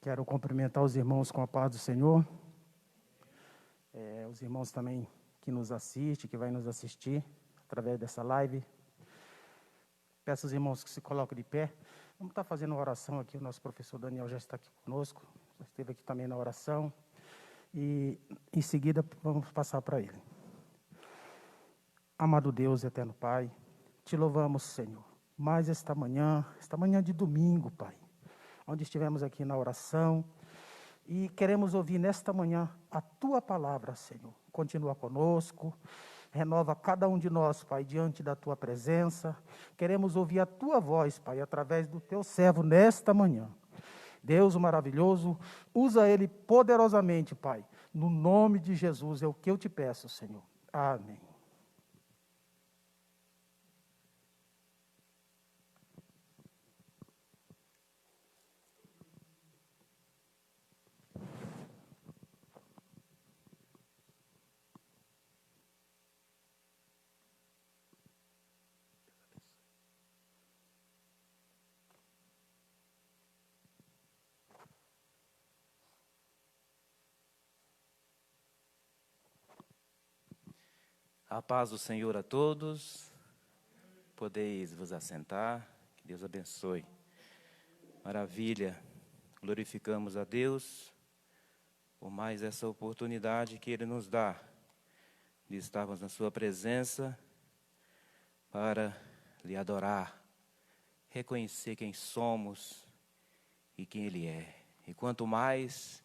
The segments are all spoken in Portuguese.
Quero cumprimentar os irmãos com a paz do Senhor. Os irmãos também que nos assistem, que vai nos assistir através dessa live. Peço aos irmãos que se coloquem de pé. Vamos estar fazendo uma oração aqui. O nosso professor Daniel já está aqui conosco. Já esteve aqui também na oração. E em seguida vamos passar para ele. Amado Deus, eterno Pai, te louvamos, Senhor. Mais esta manhã de domingo, Pai, onde estivemos aqui na oração, e queremos ouvir nesta manhã a Tua palavra, Senhor. Continua conosco, renova cada um de nós, Pai, diante da Tua presença. Queremos ouvir a Tua voz, Pai, através do Teu servo nesta manhã. Deus maravilhoso, usa Ele poderosamente, Pai. No nome de Jesus é o que eu te peço, Senhor. Amém. A paz do Senhor a todos. Podeis vos assentar. Que Deus abençoe. Maravilha. Glorificamos a Deus por mais essa oportunidade que Ele nos dá de estarmos na Sua presença para lhe adorar, reconhecer quem somos e quem Ele é. E quanto mais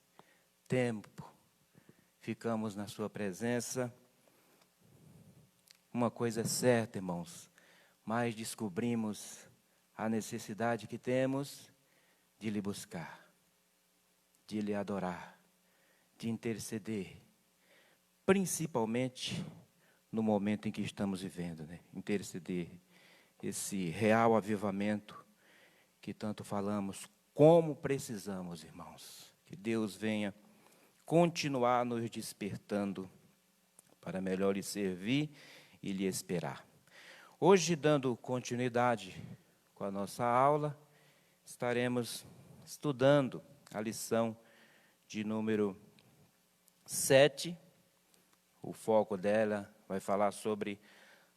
tempo ficamos na Sua presença, uma coisa é certa, irmãos, mas descobrimos a necessidade que temos de lhe buscar, de lhe adorar, de interceder, principalmente no momento em que estamos vivendo, né? Interceder, esse real avivamento que tanto falamos, como precisamos, irmãos. Que Deus venha continuar nos despertando para melhor lhe servir e lhe esperar. Hoje, dando continuidade com a nossa aula, estaremos estudando a lição de número 7. O foco dela vai falar sobre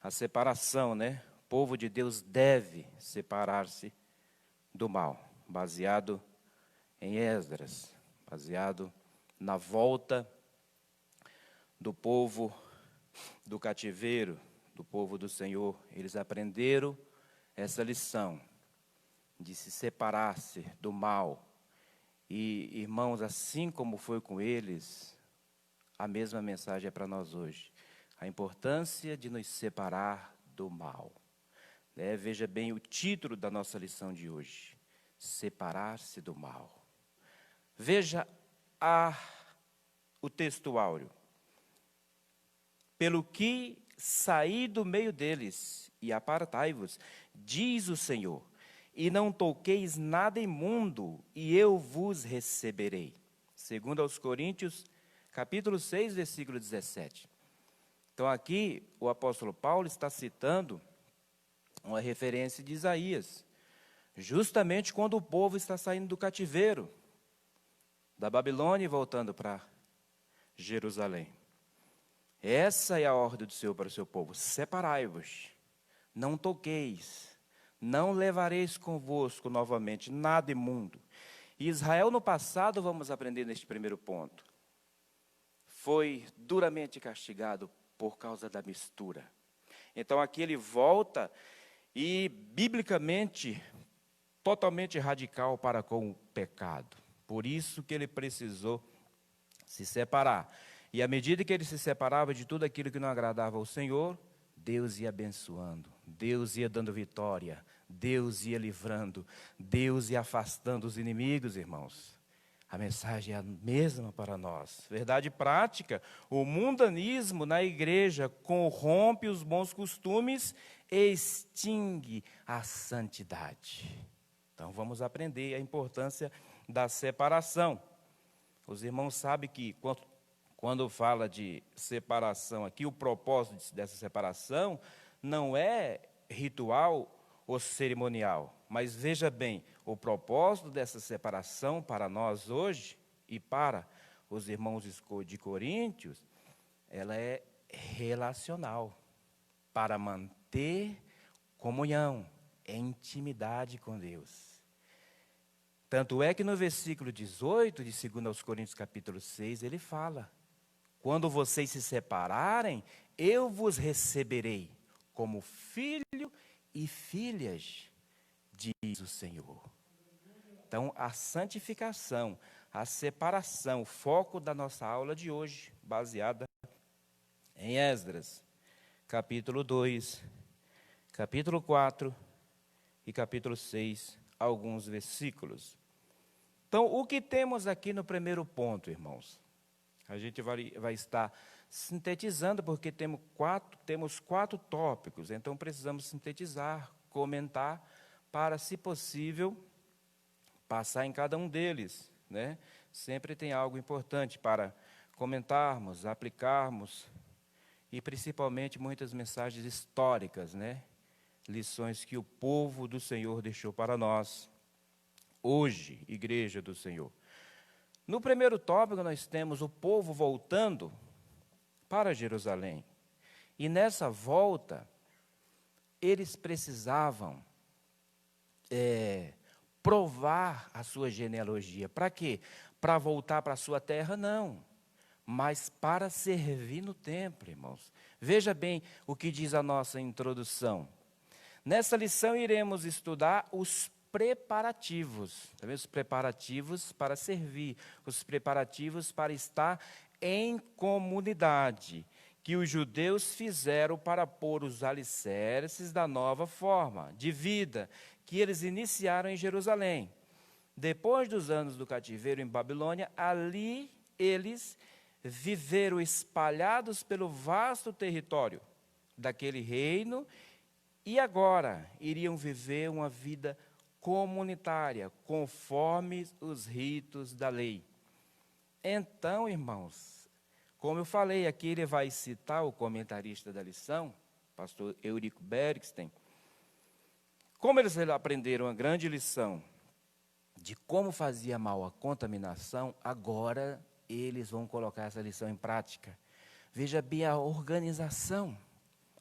a separação, né? O povo de Deus deve separar-se do mal, baseado em Esdras, baseado na volta do povo do cativeiro, do povo do Senhor. Eles aprenderam essa lição de se separar-se do mal. E, irmãos, assim como foi com eles, a mesma mensagem é para nós hoje. A importância de nos separar do mal. Veja bem o título da nossa lição de hoje: separar-se do mal. Veja o texto áureo. Pelo que saí do meio deles e apartai-vos, diz o Senhor, e não toqueis nada imundo, e eu vos receberei. Segundo aos Coríntios, capítulo 6, versículo 17. Então aqui o apóstolo Paulo está citando uma referência de Isaías, justamente quando o povo está saindo do cativeiro, da Babilônia e voltando para Jerusalém. Essa é a ordem do Senhor para o seu povo: separai-vos, não toqueis, não levareis convosco novamente nada imundo. E Israel no passado, vamos aprender neste primeiro ponto, foi duramente castigado por causa da mistura. Então aqui ele volta e biblicamente totalmente radical para com o pecado. Por isso que ele precisou se separar. E à medida que ele se separava de tudo aquilo que não agradava ao Senhor, Deus ia abençoando, Deus ia dando vitória, Deus ia livrando, Deus ia afastando os inimigos, irmãos. A mensagem é a mesma para nós. Verdade prática: o mundanismo na igreja corrompe os bons costumes e extingue a santidade. Então vamos aprender a importância da separação. Os irmãos sabem que quando fala de separação aqui, o propósito dessa separação não é ritual o cerimonial. Mas veja bem, o propósito dessa separação para nós hoje e para os irmãos de Coríntios, ela é relacional, para manter comunhão, intimidade com Deus. Tanto é que no versículo 18 de 2 aos Coríntios capítulo 6, ele fala: quando vocês se separarem, eu vos receberei como filho e filhas, diz o Senhor. Então, a santificação, a separação, o foco da nossa aula de hoje, baseada em Esdras, capítulo 2, capítulo 4 e capítulo 6, alguns versículos. Então, o que temos aqui no primeiro ponto, irmãos? A gente vai estar sintetizando, porque temos quatro tópicos, então precisamos sintetizar, comentar, para, se possível, passar em cada um deles, né? Sempre tem algo importante para comentarmos, aplicarmos, e principalmente muitas mensagens históricas, né? Lições que o povo do Senhor deixou para nós, hoje, Igreja do Senhor. No primeiro tópico, nós temos o povo voltando para Jerusalém. E nessa volta, eles precisavam provar a sua genealogia. Para quê? Para voltar para a sua terra? Não. Mas para servir no templo, irmãos. Veja bem o que diz a nossa introdução. Nessa lição, iremos estudar os preparativos, tá vendo? Os preparativos para servir, os preparativos para estar em comunidade, que os judeus fizeram para pôr os alicerces da nova forma de vida que eles iniciaram em Jerusalém. Depois dos anos do cativeiro em Babilônia, ali eles viveram espalhados pelo vasto território daquele reino e agora iriam viver uma vida comunitária, conforme os ritos da lei. Então, irmãos, como eu falei, aqui ele vai citar o comentarista da lição, pastor Eurico Bergsten. Como eles aprenderam a grande lição de como fazia mal a contaminação, agora eles vão colocar essa lição em prática. Veja bem a organização.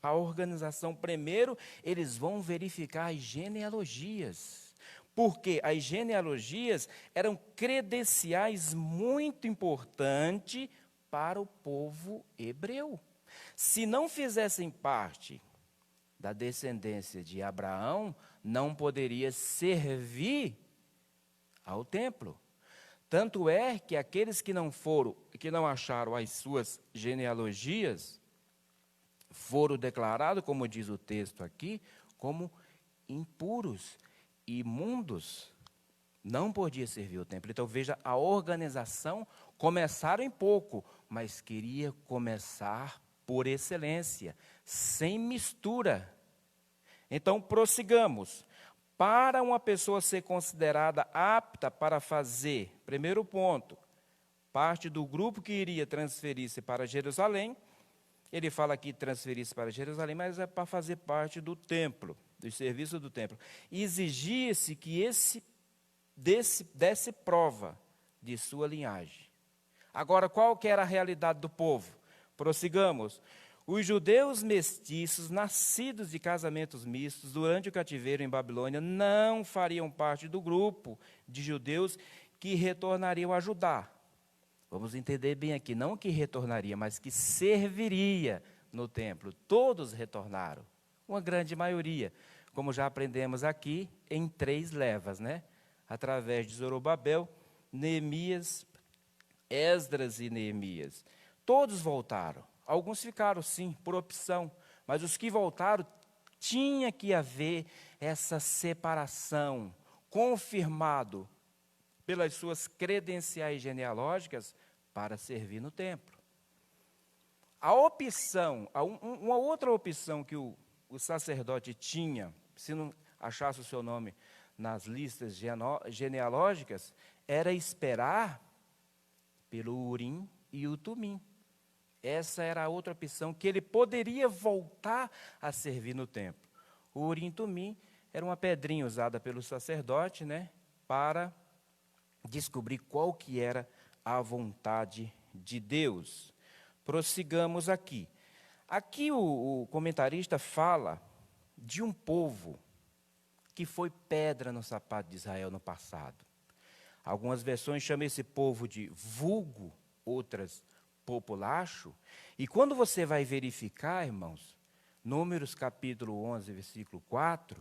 A organização, primeiro, eles vão verificar as genealogias. Porque as genealogias eram credenciais muito importantes para o povo hebreu. Se não fizessem parte da descendência de Abraão, não poderia servir ao templo. Tanto é que aqueles que não acharam as suas genealogias, foram declarados, como diz o texto aqui, como impuros, imundos. Não podia servir o templo. Então, veja, a organização começaram em pouco, mas queria começar por excelência, sem mistura. Então, prossigamos. Para uma pessoa ser considerada apta para fazer, primeiro ponto, parte do grupo que iria transferir-se para Jerusalém, ele fala aqui transferir-se para Jerusalém, mas é para fazer parte do templo, do serviço do templo. E exigia-se que desse prova de sua linhagem. Agora, qual que era a realidade do povo? Prossigamos. Os judeus mestiços, nascidos de casamentos mistos durante o cativeiro em Babilônia, não fariam parte do grupo de judeus que retornariam a Judá. Vamos entender bem aqui, não que retornaria, mas que serviria no templo. Todos retornaram, uma grande maioria, como já aprendemos aqui, em 3 levas, né? Através de Zorobabel, Neemias, Esdras e Neemias. Todos voltaram. Alguns ficaram, sim, por opção, mas os que voltaram, tinha que haver essa separação, confirmado pelas suas credenciais genealógicas para servir no templo. A opção, uma outra opção que o sacerdote tinha, se não achasse o seu nome nas listas genealógicas, era esperar pelo Urim e o Tumim. Essa era a outra opção, que ele poderia voltar a servir no templo. O Urim e Tumim era uma pedrinha usada pelo sacerdote, né, para descobrir qual que era a vontade de Deus. Prossigamos aqui. Aqui o comentarista fala de um povo que foi pedra no sapato de Israel no passado. Algumas versões chamam esse povo de vulgo, outras populacho. E quando você vai verificar, irmãos, Números capítulo 11, versículo 4,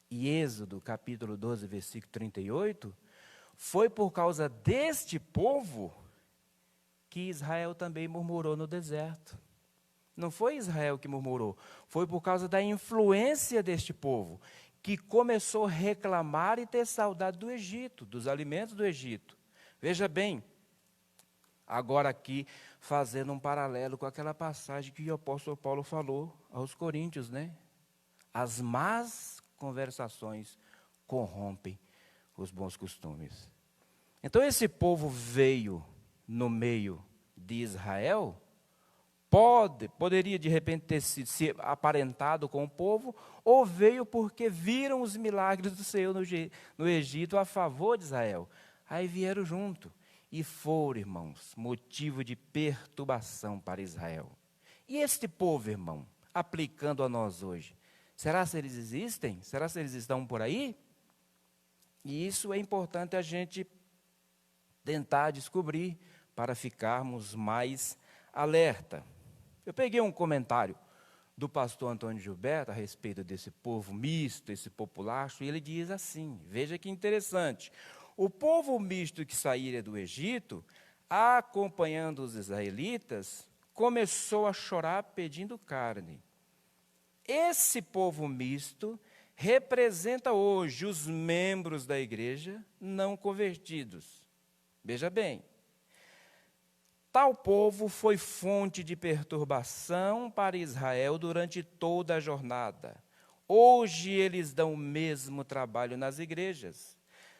e Êxodo capítulo 12, versículo 38, foi por causa deste povo que Israel também murmurou no deserto. Não foi Israel que murmurou, foi por causa da influência deste povo, que começou a reclamar e ter saudade do Egito, dos alimentos do Egito. Veja bem, agora aqui, fazendo um paralelo com aquela passagem que o apóstolo Paulo falou aos coríntios, né? As más conversações corrompem os bons costumes. Então, esse povo veio no meio de Israel, poderia de repente ter se aparentado com o povo, ou veio porque viram os milagres do Senhor no Egito a favor de Israel. Aí vieram junto e foram, irmãos, motivo de perturbação para Israel. E este povo, irmão, aplicando a nós hoje, será se eles existem? Será se eles estão por aí? E isso é importante a gente tentar descobrir para ficarmos mais alerta. Eu peguei um comentário do pastor Antônio Gilberto a respeito desse povo misto, esse populacho, e ele diz assim, veja que interessante, o povo misto que saíra do Egito, acompanhando os israelitas, começou a chorar pedindo carne. Esse povo misto representa hoje os membros da igreja não convertidos. Veja bem, tal povo foi fonte de perturbação para Israel durante toda a jornada. Hoje eles dão o mesmo trabalho nas igrejas.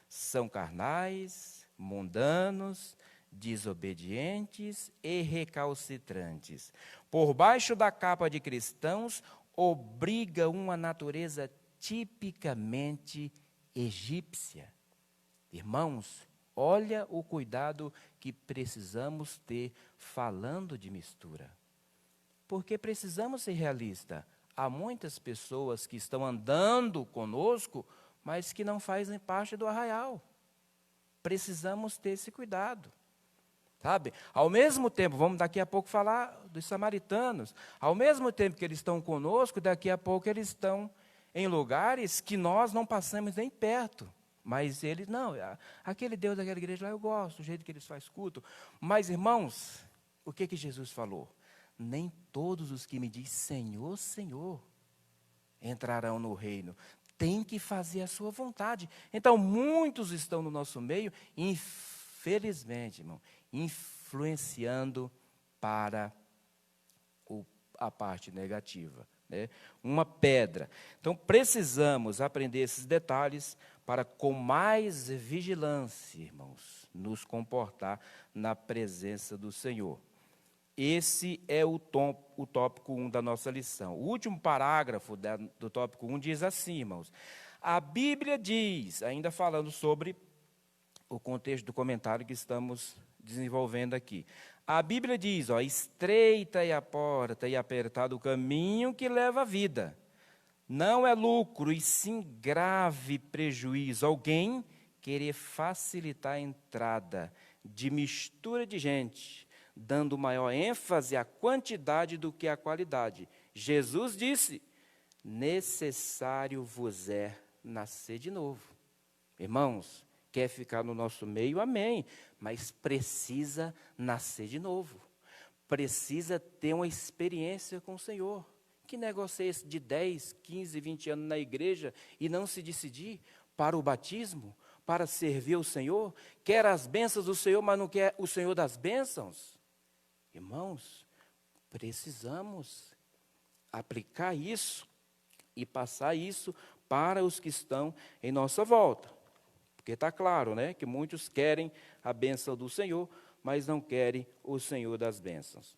São carnais, mundanos, desobedientes e recalcitrantes. Por baixo da capa de cristãos, obriga uma natureza tipicamente egípcia. Irmãos, olha o cuidado que precisamos ter falando de mistura. Porque precisamos ser realistas. Há muitas pessoas que estão andando conosco, mas que não fazem parte do arraial. Precisamos ter esse cuidado. Sabe? Ao mesmo tempo, vamos daqui a pouco falar dos samaritanos. Ao mesmo tempo que eles estão conosco, daqui a pouco eles estão em lugares que nós não passamos nem perto. Mas eles, não, aquele Deus daquela igreja lá eu gosto, o jeito que eles fazem culto. Mas, irmãos, o que Jesus falou? Nem todos os que me dizem Senhor, Senhor, entrarão no reino. Tem que fazer a sua vontade. Então, muitos estão no nosso meio, infelizmente, irmão, influenciando para a parte negativa. Né? Uma pedra. Então, precisamos aprender esses detalhes para, com mais vigilância, irmãos, nos comportar na presença do Senhor. Esse é o tópico 1 da nossa lição. O último parágrafo do tópico 1 diz assim, irmãos. A Bíblia diz, ainda falando sobre o contexto do comentário que estamos desenvolvendo aqui. A Bíblia diz, estreita é a porta e apertado o caminho que leva à vida. Não é lucro e sim grave prejuízo alguém querer facilitar a entrada de mistura de gente, dando maior ênfase à quantidade do que à qualidade. Jesus disse, necessário vos é nascer de novo. Irmãos, quer ficar no nosso meio, amém, mas precisa nascer de novo. Precisa ter uma experiência com o Senhor. Que negócio é esse de 10, 15, 20 anos na igreja e não se decidir para o batismo, para servir o Senhor? Quer as bênçãos do Senhor, mas não quer o Senhor das bênçãos? Irmãos, precisamos aplicar isso e passar isso para os que estão em nossa volta. Porque está claro, né, que muitos querem a bênção do Senhor, mas não querem o Senhor das bênçãos.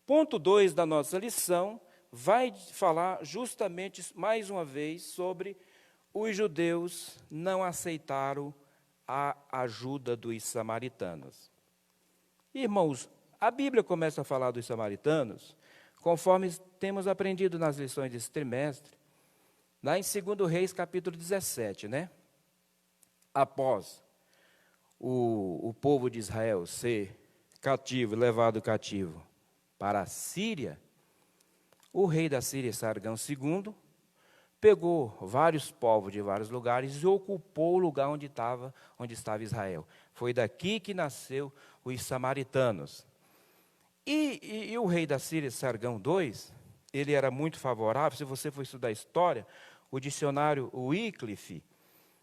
Ponto 2 da nossa lição vai falar justamente, mais uma vez, sobre os judeus não aceitaram a ajuda dos samaritanos. Irmãos, a Bíblia começa a falar dos samaritanos, conforme temos aprendido nas lições desse trimestre, lá em 2 Reis, capítulo 17, né? Após o povo de Israel ser cativo, levado cativo para a Síria, o rei da Síria, Sargão II, pegou vários povos de vários lugares e ocupou o lugar onde estava Israel. Foi daqui que nasceu os samaritanos. E o rei da Síria, Sargão II, ele era muito favorável. Se você for estudar história, o dicionário Wycliffe,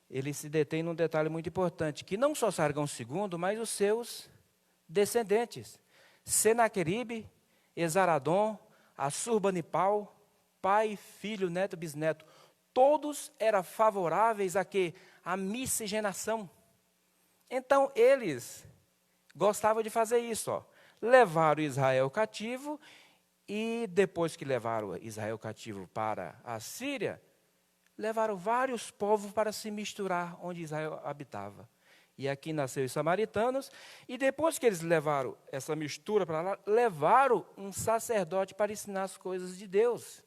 ele se detém num detalhe muito importante, que não só Sargão II, mas os seus descendentes, Senaqueribe, Esaradom, Assurbanipal, pai, filho, neto, bisneto, todos eram favoráveis a quê? A miscigenação. Então, eles gostavam de fazer isso, ó. Levaram Israel cativo e depois que levaram Israel cativo para a Síria, levaram vários povos para se misturar onde Israel habitava. E aqui nasceu os samaritanos, e depois que eles levaram essa mistura para lá, levaram um sacerdote para ensinar as coisas de Deus.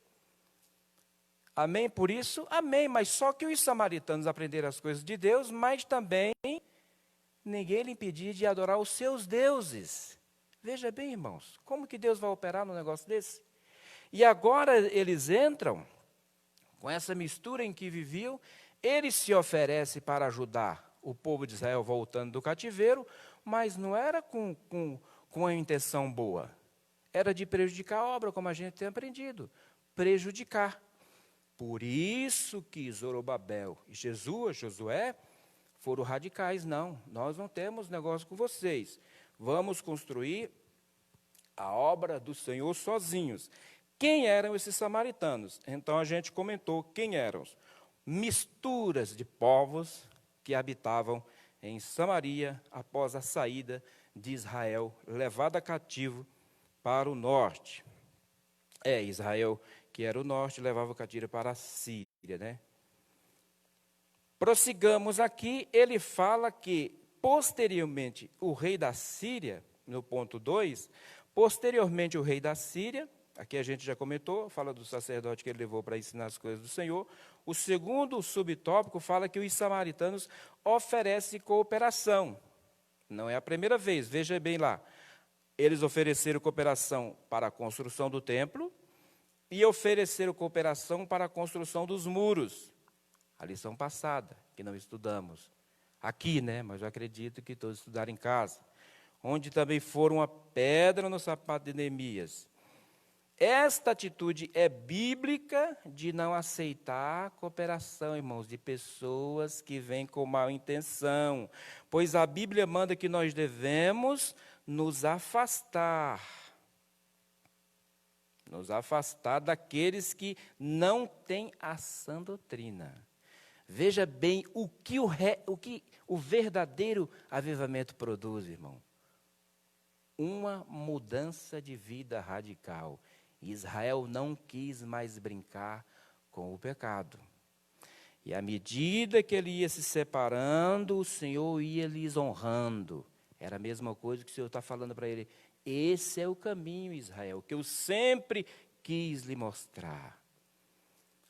Amém? Por isso, amém. Mas só que os samaritanos aprenderam as coisas de Deus, mas também ninguém lhe impedia de adorar os seus deuses. Veja bem, irmãos, como que Deus vai operar num negócio desse? E agora eles entram com essa mistura em que viviam, eles se oferecem para ajudar o povo de Israel voltando do cativeiro, mas não era com a intenção boa. Era de prejudicar a obra, como a gente tem aprendido. Prejudicar. Por isso que Zorobabel e Josué foram radicais. Não, nós não temos negócio com vocês. Vamos construir a obra do Senhor sozinhos. Quem eram esses samaritanos? Então a gente comentou quem eram. Misturas de povos que habitavam em Samaria após a saída de Israel, levada cativo para o norte. Israel, que era o norte, levava o cativo para a Síria, né? Prossigamos aqui, ele fala que, posteriormente, o rei da Síria, no ponto 2, posteriormente o rei da Síria, aqui a gente já comentou, fala do sacerdote que ele levou para ensinar as coisas do Senhor. O segundo subtópico fala que os samaritanos oferecem cooperação. Não é a primeira vez, veja bem lá. Eles ofereceram cooperação para a construção do templo e ofereceram cooperação para a construção dos muros. A lição passada, que não estudamos. Aqui, né? Mas eu acredito que todos estudaram em casa. Onde também foram uma pedra no sapato de Neemias. Esta atitude é bíblica de não aceitar a cooperação, irmãos, de pessoas que vêm com má intenção. Pois a Bíblia manda que nós devemos nos afastar daqueles que não têm a sã doutrina. Veja bem o que o verdadeiro avivamento produz, irmão. Uma mudança de vida radical. Israel não quis mais brincar com o pecado. E à medida que ele ia se separando, o Senhor ia lhes honrando. Era a mesma coisa que o Senhor está falando para ele. Esse é o caminho, Israel, que eu sempre quis lhe mostrar.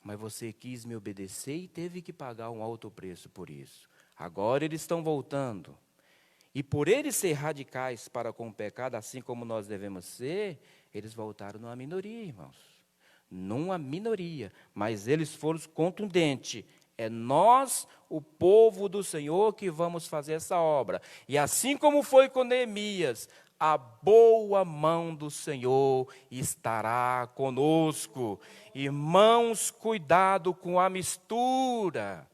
Mas você quis me obedecer e teve que pagar um alto preço por isso. Agora eles estão voltando. E por eles ser radicais para com o pecado, assim como nós devemos ser, eles voltaram numa minoria, irmãos. Numa minoria. Mas eles foram contundentes. É nós, o povo do Senhor, que vamos fazer essa obra. E assim como foi com Neemias, a boa mão do Senhor estará conosco. Irmãos, cuidado com a mistura.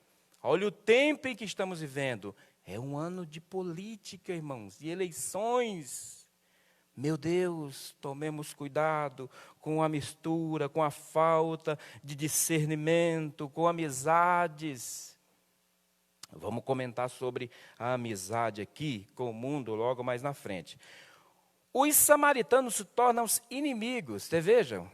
Olha o tempo em que estamos vivendo. É um ano de política, irmãos, de eleições. Meu Deus, tomemos cuidado com a mistura, com a falta de discernimento, com amizades. Vamos comentar sobre a amizade aqui com o mundo logo mais na frente. Os samaritanos se tornam inimigos. Vocês vejam,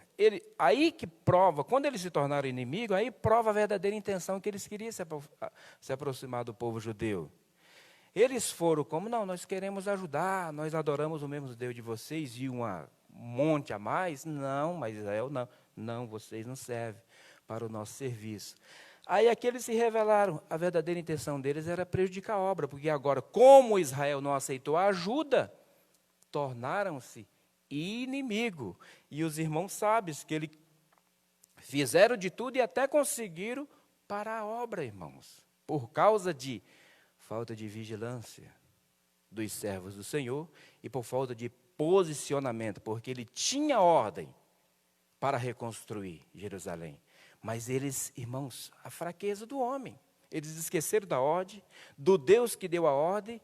aí que prova, quando eles se tornaram inimigos, aí prova a verdadeira intenção que eles queriam se aproximar do povo judeu. Eles foram como, não, nós queremos ajudar, nós adoramos o mesmo Deus de vocês e um monte a mais. Não, mas Israel não. Não, vocês não servem para o nosso serviço. Aí aqueles se revelaram, a verdadeira intenção deles era prejudicar a obra, porque agora, como Israel não aceitou a ajuda, tornaram-se inimigo. E os irmãos sábios que eles fizeram de tudo e até conseguiram parar a obra, irmãos, por causa de falta de vigilância dos servos do Senhor e por falta de posicionamento, porque ele tinha ordem para reconstruir Jerusalém. Mas eles, irmãos, a fraqueza do homem, eles esqueceram da ordem, do Deus que deu a ordem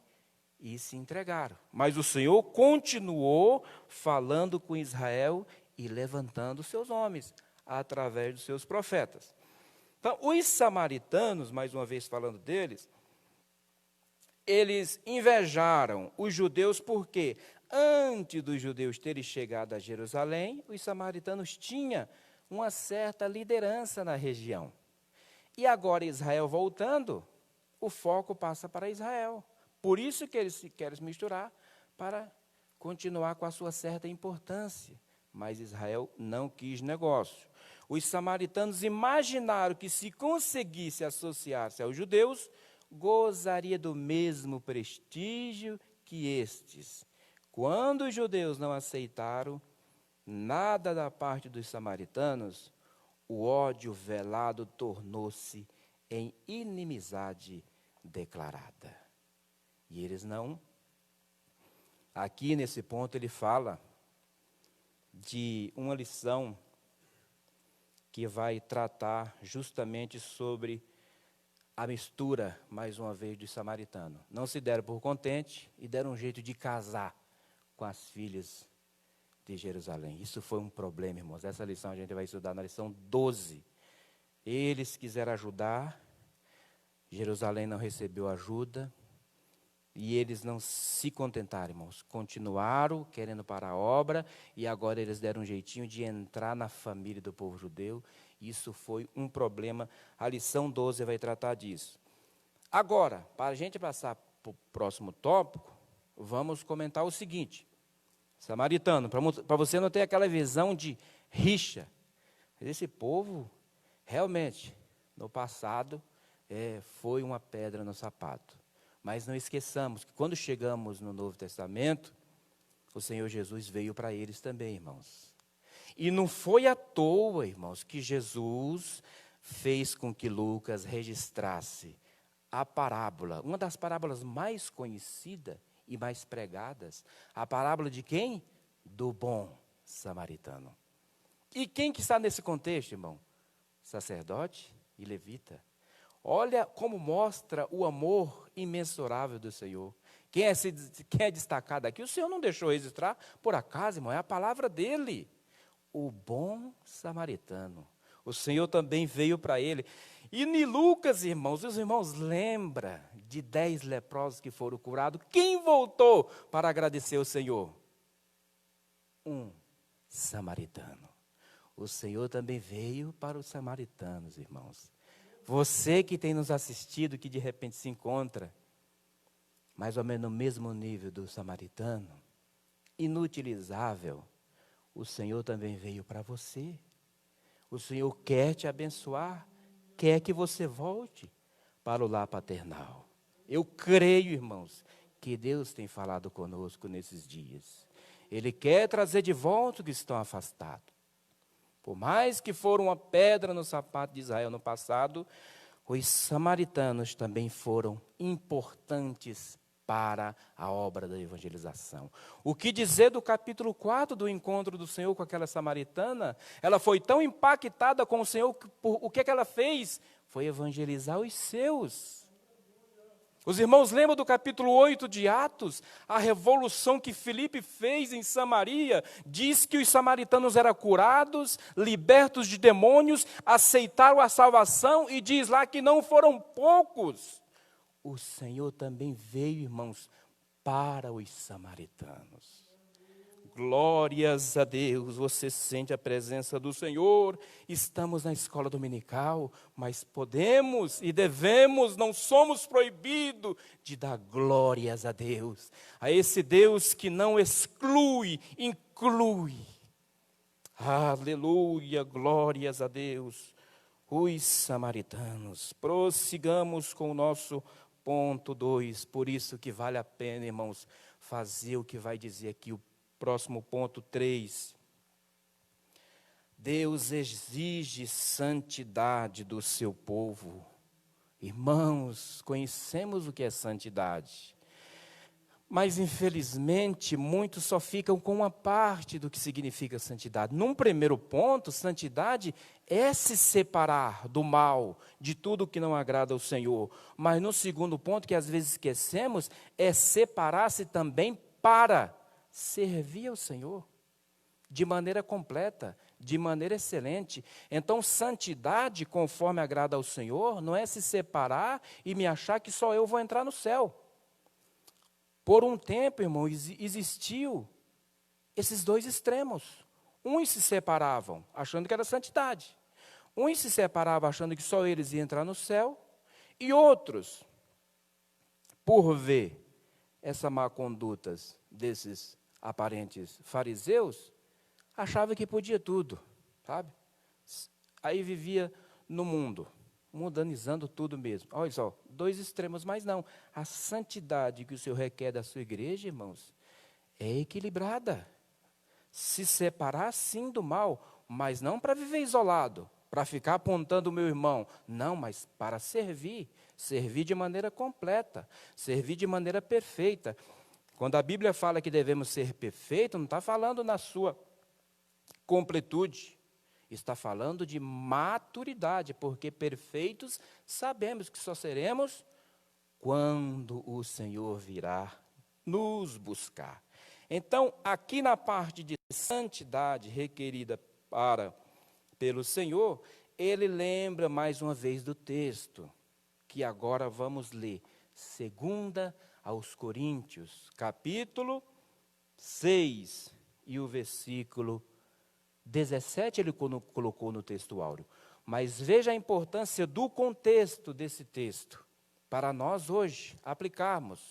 e se entregaram. Mas o Senhor continuou falando com Israel e levantando seus homens através dos seus profetas. Então, os samaritanos, mais uma vez falando deles, eles invejaram os judeus porque, antes dos judeus terem chegado a Jerusalém, os samaritanos tinham uma certa liderança na região. E agora Israel voltando, o foco passa para Israel. Por isso que eles querem se misturar, para continuar com a sua certa importância. Mas Israel não quis negócio. Os samaritanos imaginaram que se conseguisse associar-se aos judeus, gozaria do mesmo prestígio que estes. Quando os judeus não aceitaram nada da parte dos samaritanos, o ódio velado tornou-se em inimizade declarada. E eles não. Aqui nesse ponto ele fala de uma lição que vai tratar justamente sobre a mistura, mais uma vez, dos samaritanos. Não se deram por contente e deram um jeito de casar com as filhas de Jerusalém. Isso foi um problema, irmãos. Essa lição a gente vai estudar na lição 12. Eles quiseram ajudar, Jerusalém não recebeu ajuda, e eles não se contentaram, irmãos. Continuaram querendo parar a obra, e agora eles deram um jeitinho de entrar na família do povo judeu. Isso foi um problema. A lição 12 vai tratar disso. Agora, para a gente passar para o próximo tópico, vamos comentar o seguinte. Samaritano, para você não ter aquela visão de rixa. Esse povo, realmente, no passado, foi uma pedra no sapato. Mas não esqueçamos que quando chegamos no Novo Testamento, o Senhor Jesus veio para eles também, irmãos. E não foi à toa, irmãos, que Jesus fez com que Lucas registrasse a parábola, uma das parábolas mais conhecidas e mais pregadas, a parábola de quem? Do bom samaritano. E quem que está nesse contexto, irmão? Sacerdote e levita. Olha como mostra o amor imensurável do Senhor. Quem é destacado aqui? O Senhor não deixou registrar por acaso, irmão, é a palavra dele. O bom samaritano. O Senhor também veio para ele. E em Lucas, irmãos, os irmãos lembram de 10 leprosos que foram curados. Quem voltou para agradecer ao Senhor? Um samaritano. O Senhor também veio para os samaritanos, irmãos. Você que tem nos assistido, que de repente se encontra mais ou menos no mesmo nível do samaritano, inutilizável, o Senhor também veio para você. O Senhor quer te abençoar, quer que você volte para o lar paternal. Eu creio, irmãos, que Deus tem falado conosco nesses dias. Ele quer trazer de volta os que estão afastados. Por mais que foram uma pedra no sapato de Israel no passado, os samaritanos também foram importantes para a obra da evangelização. O que dizer do capítulo 4 do encontro do Senhor com aquela samaritana? Ela foi tão impactada com o Senhor, que o que ela fez? Foi evangelizar os seus. Os irmãos lembram do capítulo 8 de Atos? A revolução que Filipe fez em Samaria, diz que os samaritanos eram curados, libertos de demônios, aceitaram a salvação e diz lá que não foram poucos. O Senhor também veio, irmãos, para os samaritanos. Glórias a Deus, você sente a presença do Senhor. Estamos na escola dominical, mas podemos e devemos, não somos proibidos de dar glórias a Deus. A esse Deus que não exclui, inclui. Aleluia, glórias a Deus. Os samaritanos, prossigamos com o nosso ponto 2. Por isso que vale a pena, irmãos, fazer o que vai dizer aqui o próximo ponto 3. Deus exige santidade do seu povo. Irmãos, conhecemos o que é santidade. Mas, infelizmente, muitos só ficam com uma parte do que significa santidade. Num primeiro ponto, santidade é se separar do mal, de tudo que não agrada ao Senhor. Mas no segundo ponto, que às vezes esquecemos, é separar-se também para servir ao Senhor, de maneira completa, de maneira excelente. Então, santidade, conforme agrada ao Senhor, não é se separar e me achar que só eu vou entrar no céu. Por um tempo, irmão, existiu esses dois extremos. Uns se separavam, achando que era santidade. Uns se separavam, achando que só eles iam entrar no céu. E outros, por ver essa má conduta desses aparentes fariseus, achava que podia tudo, sabe? Aí vivia no mundo, mundanizando tudo mesmo. Olha só, dois extremos, mas não. A santidade que o Senhor requer da sua igreja, irmãos, é equilibrada. Se separar, sim, do mal, mas não para viver isolado, para ficar apontando o meu irmão. Não, mas para servir. Servir de maneira completa, servir de maneira perfeita. Quando a Bíblia fala que devemos ser perfeitos, não está falando na sua completude. Está falando de maturidade, porque perfeitos sabemos que só seremos quando o Senhor virá nos buscar. Então, aqui na parte de santidade requerida pelo Senhor, ele lembra mais uma vez do texto, que agora vamos ler, 2 aos Coríntios, capítulo 6, e o versículo 17 ele colocou no texto áureo. Mas veja a importância do contexto desse texto, para nós hoje aplicarmos.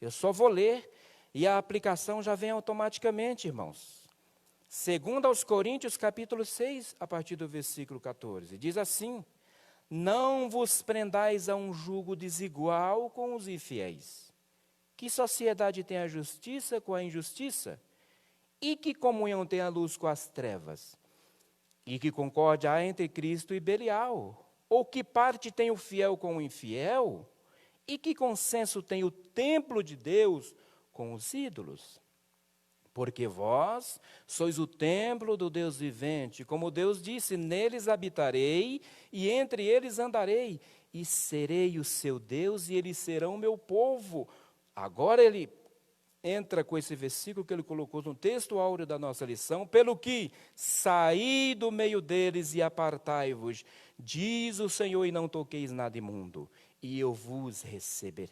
Eu só vou ler e a aplicação já vem automaticamente, irmãos. 2 aos Coríntios, capítulo 6, a partir do versículo 14. Diz assim: não vos prendais a um jugo desigual com os infiéis. Que sociedade tem a justiça com a injustiça? E que comunhão tem a luz com as trevas? E que concórdia há entre Cristo e Belial? Ou que parte tem o fiel com o infiel? E que consenso tem o templo de Deus com os ídolos? Porque vós sois o templo do Deus vivente, como Deus disse, neles habitarei e entre eles andarei, e serei o seu Deus e eles serão o meu povo. Agora ele entra com esse versículo que ele colocou no texto áureo da nossa lição, pelo que saí do meio deles e apartai-vos, diz o Senhor, e não toqueis nada imundo, e eu vos receberei.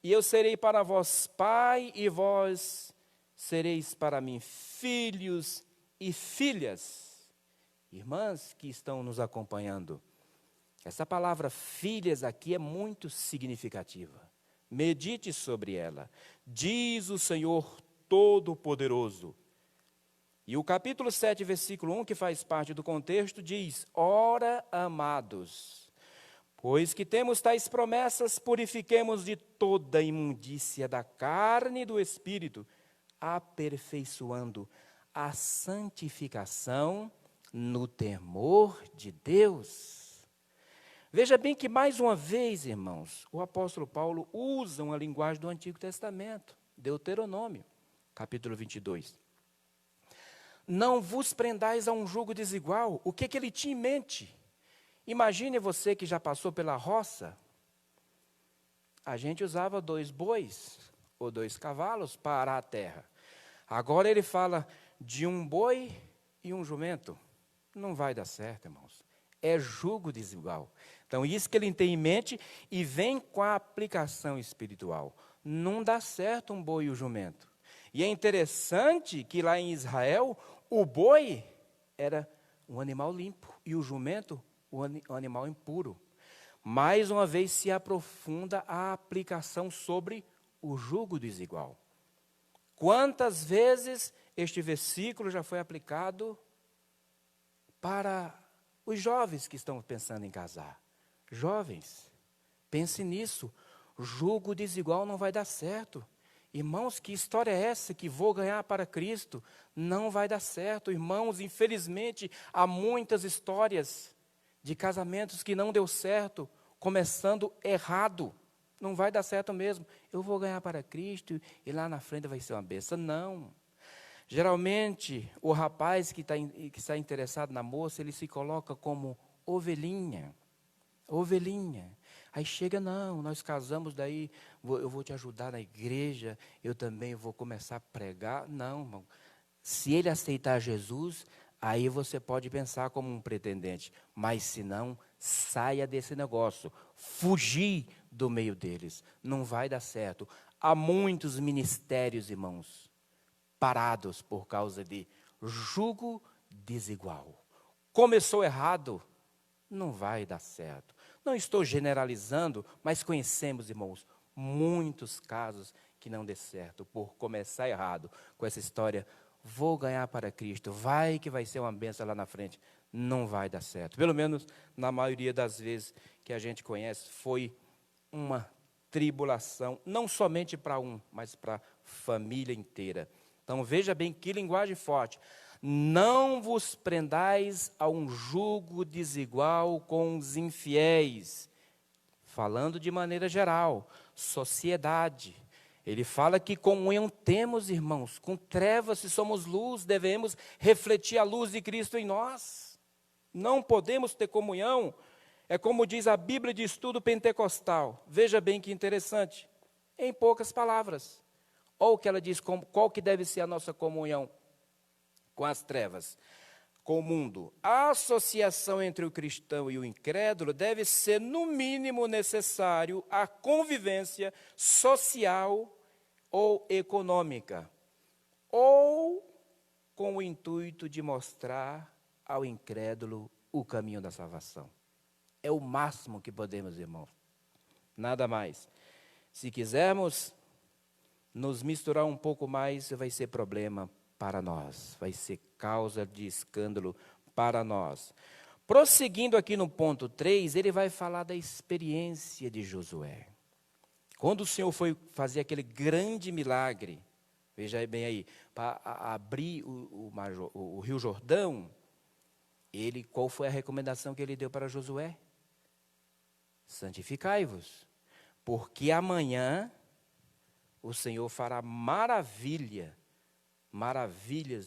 E eu serei para vós pai, e vós sereis para mim filhos e filhas. Irmãs que estão nos acompanhando, essa palavra filhas aqui é muito significativa. Medite sobre ela. Diz o Senhor Todo-Poderoso. E o capítulo 7, versículo 1, que faz parte do contexto, diz: ora, amados, pois que temos tais promessas, purifiquemos de toda imundícia da carne e do espírito, aperfeiçoando a santificação no temor de Deus. Veja bem que, mais uma vez, irmãos, o apóstolo Paulo usa uma linguagem do Antigo Testamento, Deuteronômio, capítulo 22. Não vos prendais a um jugo desigual. O que ele tinha em mente? Imagine você que já passou pela roça. A gente usava 2 bois ou 2 cavalos para arar a terra. Agora ele fala de um boi e um jumento. Não vai dar certo, irmãos. É jugo desigual. Então, isso que ele tem em mente e vem com a aplicação espiritual. Não dá certo um boi e um jumento. E é interessante que lá em Israel, o boi era um animal limpo e o jumento um animal impuro. Mais uma vez se aprofunda a aplicação sobre o jugo desigual. Quantas vezes este versículo já foi aplicado para os jovens que estão pensando em casar? Jovens, pense nisso. Jugo desigual não vai dar certo. Irmãos, que história é essa que vou ganhar para Cristo? Não vai dar certo. Irmãos, infelizmente, há muitas histórias de casamentos que não deu certo, começando errado. Não vai dar certo mesmo. Eu vou ganhar para Cristo e lá na frente vai ser uma bênção. Não. Geralmente, o rapaz que está interessado na moça, ele se coloca como ovelhinha. Ovelhinha. Aí chega, não, nós casamos, daí eu vou te ajudar na igreja, eu também vou começar a pregar. Não, irmão. Se ele aceitar Jesus, aí você pode pensar como um pretendente. Mas se não, saia desse negócio. Fugir do meio deles. Não vai dar certo. Há muitos ministérios, irmãos, parados por causa de jugo desigual. Começou errado, não vai dar certo. Não estou generalizando, mas conhecemos, irmãos, muitos casos que não dê certo por começar errado com essa história. Vou ganhar para Cristo, vai que vai ser uma bênção lá na frente. Não vai dar certo. Pelo menos na maioria das vezes que a gente conhece, foi uma tribulação, não somente para um, mas para a família inteira. Então veja bem que linguagem forte. Não vos prendais a um jugo desigual com os infiéis. Falando de maneira geral, sociedade. Ele fala que comunhão temos, irmãos, com trevas, se somos luz, devemos refletir a luz de Cristo em nós. Não podemos ter comunhão, é como diz a Bíblia de Estudo Pentecostal. Veja bem que interessante, em poucas palavras. Ou que ela diz, qual que deve ser a nossa comunhão com as trevas, com o mundo. A associação entre o cristão e o incrédulo deve ser, no mínimo necessário, a convivência social ou econômica, ou com o intuito de mostrar ao incrédulo o caminho da salvação. É o máximo que podemos, irmãos. Nada mais. Se quisermos nos misturar um pouco mais, vai ser problema para nós, vai ser causa de escândalo para nós. Prosseguindo aqui no ponto 3, ele vai falar da experiência de Josué. Quando o Senhor foi fazer aquele grande milagre, veja bem aí, para abrir o Rio Jordão, qual foi a recomendação que ele deu para Josué? Santificai-vos, porque amanhã o Senhor fará maravilhas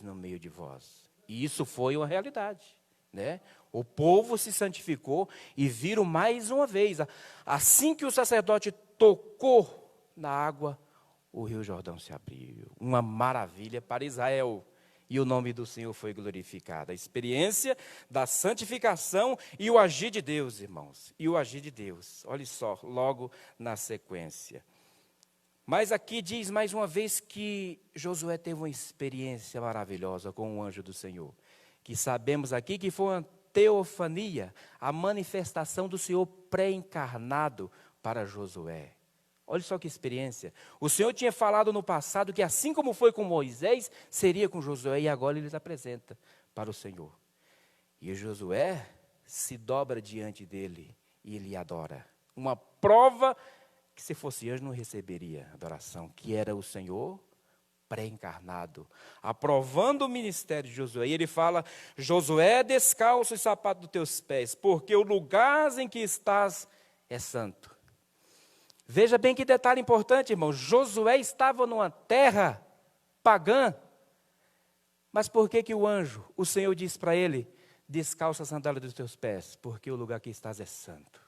no meio de vós. E isso foi uma realidade, né? O povo se santificou e viram mais uma vez, assim que o sacerdote tocou na água, o Rio Jordão se abriu. Uma maravilha para Israel. E o nome do Senhor foi glorificado. A experiência da santificação e o agir de Deus, irmãos. E o agir de Deus. Olha só, logo na sequência. Mas aqui diz mais uma vez que Josué teve uma experiência maravilhosa com o anjo do Senhor. Que sabemos aqui que foi uma teofania, a manifestação do Senhor pré-encarnado para Josué. Olha só que experiência. O Senhor tinha falado no passado que assim como foi com Moisés, seria com Josué, e agora ele se apresenta para o Senhor. E Josué se dobra diante dele e ele adora. Uma prova que se fosse anjo não receberia adoração, que era o Senhor pré-encarnado, aprovando o ministério de Josué. E ele fala: Josué, descalça os sapatos dos teus pés, porque o lugar em que estás é santo. Veja bem que detalhe importante, irmão. Josué estava numa terra pagã. Mas por que o anjo, o Senhor diz para ele: descalça a sandália dos teus pés, porque o lugar que estás é santo.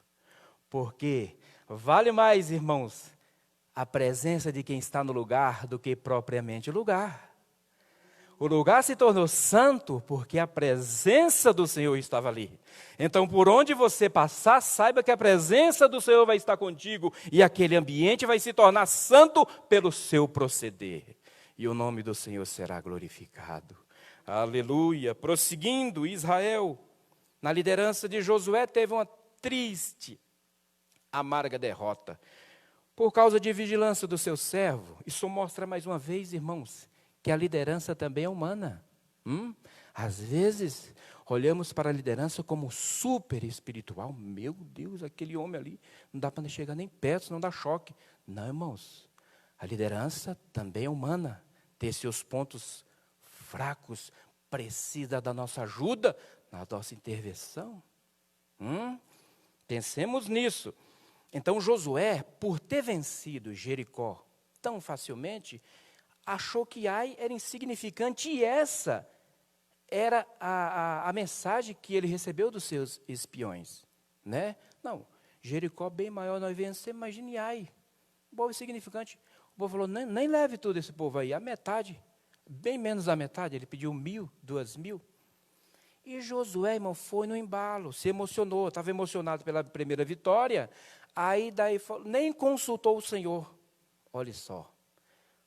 Porque vale mais, irmãos, a presença de quem está no lugar do que propriamente o lugar. O lugar se tornou santo porque a presença do Senhor estava ali. Então, por onde você passar, saiba que a presença do Senhor vai estar contigo e aquele ambiente vai se tornar santo pelo seu proceder. e o nome do Senhor será glorificado. Aleluia. Prosseguindo, Israel, na liderança de Josué, teve uma triste, amarga derrota, por causa de vigilância do seu servo. Isso mostra mais uma vez, irmãos, que a liderança também é humana. Às vezes, olhamos para a liderança como super espiritual. Meu Deus, aquele homem ali, não dá para chegar nem perto, senão dá choque. Não, irmãos, a liderança também é humana. Tem seus pontos fracos, precisa da nossa ajuda, na nossa intervenção. Pensemos nisso. Então Josué, por ter vencido Jericó tão facilmente, achou que Ai era insignificante, e essa era a mensagem que ele recebeu dos seus espiões, né? Não, Jericó bem maior nós vencemos, imagine Ai, um povo insignificante. O povo falou, nem leve tudo esse povo aí, a metade, bem menos da metade, ele pediu 1.000, 2.000. E Josué, irmão, foi no embalo, se emocionou, estava emocionado pela primeira vitória, aí daí nem consultou o Senhor. Olha só,